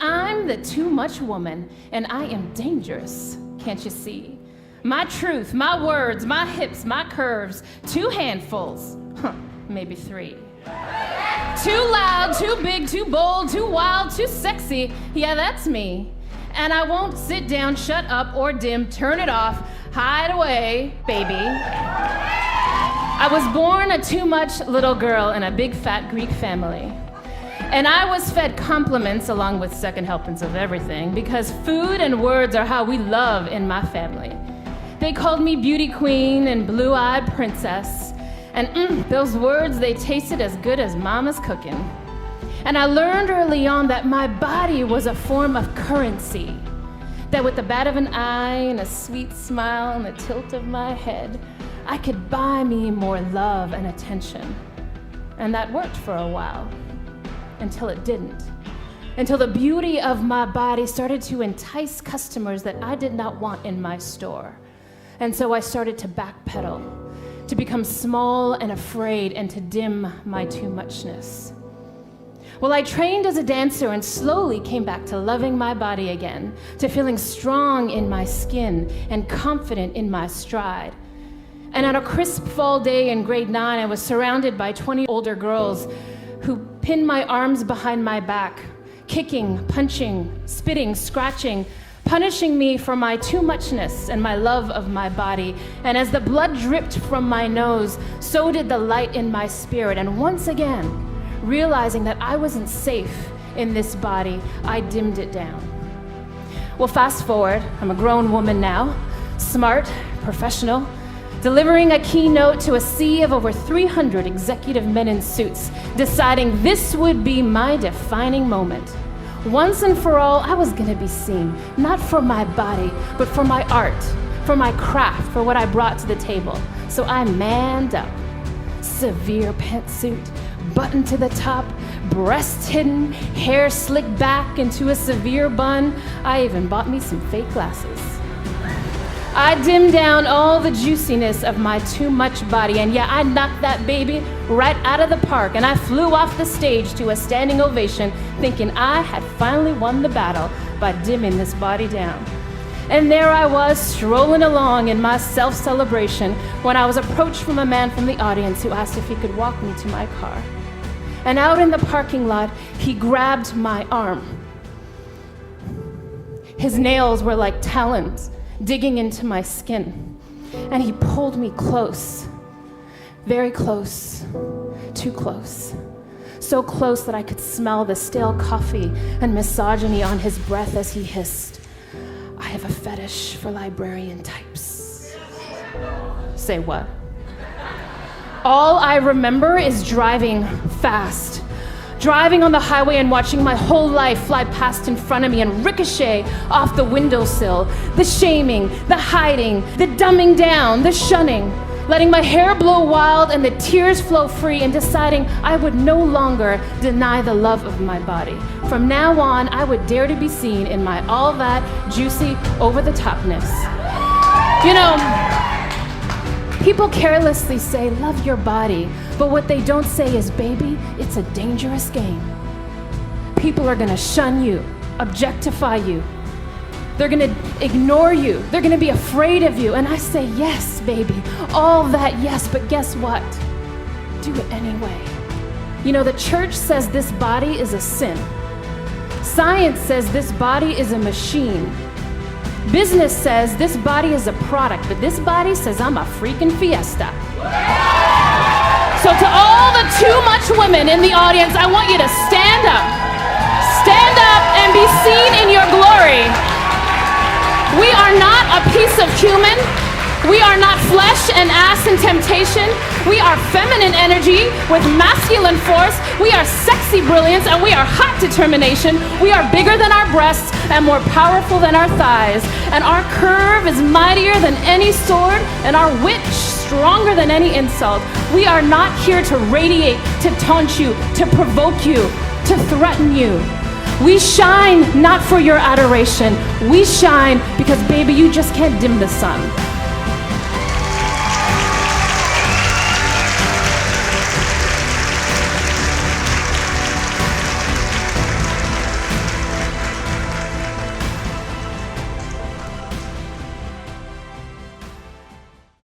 I'm the too much woman, and I am dangerous, can't you see? My truth, my words, my hips, my curves, 2 handfuls, maybe 3. Too loud, too big, too bold, too wild, too sexy, yeah, that's me. And I won't sit down, shut up, or dim, turn it off, hide away, baby. I was born a too much little girl in a big fat Greek family. And I was fed compliments along with second helpings of everything because food and words are how we love in my family. They called me beauty queen and blue-eyed princess. And those words, they tasted as good as mama's cooking. And I learned early on that my body was a form of currency. That with the bat of an eye and a sweet smile and the tilt of my head, I could buy me more love and attention. And that worked for a while. Until it didn't. Until the beauty of my body started to entice customers that I did not want in my store. And so I started to backpedal, to become small and afraid and to dim my too muchness. Well, I trained as a dancer and slowly came back to loving my body again, to feeling strong in my skin and confident in my stride. And on a crisp fall day in grade 9, I was surrounded by 20 older girls who pinned my arms behind my back, kicking, punching, spitting, scratching, punishing me for my too muchness and my love of my body. And as the blood dripped from my nose, so did the light in my spirit. And once again, realizing that I wasn't safe in this body, I dimmed it down. Well, fast forward, I'm a grown woman now, smart, professional, delivering a keynote to a sea of over 300 executive men in suits, deciding this would be my defining moment. Once and for all, I was gonna be seen, not for my body, but for my art, for my craft, for what I brought to the table. So I manned up. Severe pantsuit, button to the top, breasts hidden, hair slicked back into a severe bun. I even bought me some fake glasses. I dimmed down all the juiciness of my too much body, and yeah, I knocked that baby right out of the park, and I flew off the stage to a standing ovation, thinking I had finally won the battle by dimming this body down. And there I was, strolling along in my self-celebration, when I was approached from a man from the audience who asked if he could walk me to my car. And out in the parking lot, he grabbed my arm. His nails were like talons, digging into my skin, and he pulled me close, very close, too close, so close that I could smell the stale coffee and misogyny on his breath as he hissed, "I have a fetish for librarian types." Say what? All I remember is driving fast, driving on the highway and watching my whole life fly past in front of me and ricochet off the windowsill. The shaming, the hiding, the dumbing down, the shunning, letting my hair blow wild and the tears flow free, and deciding I would no longer deny the love of my body. From now on, I would dare to be seen in my all that juicy over-the-topness. You know, people carelessly say, love your body, but what they don't say is, baby, it's a dangerous game. People are gonna shun you, objectify you. They're gonna ignore you. They're gonna be afraid of you. And I say, yes, baby, all that, yes, but guess what? Do it anyway. You know, the church says this body is a sin. Science says this body is a machine. Business says this body is a product, but this body says I'm a freaking fiesta. So to all the too much women in the audience, I want you to stand up. Stand up and be seen in your glory. We are not a piece of human. We are not flesh and ass and temptation. We are feminine energy with masculine force. We are sexy brilliance, and we are hot determination. We are bigger than our breasts and more powerful than our thighs. And our curve is mightier than any sword, and our wit stronger than any insult. We are not here to radiate, to taunt you, to provoke you, to threaten you. We shine not for your adoration. We shine because, baby, you just can't dim the sun.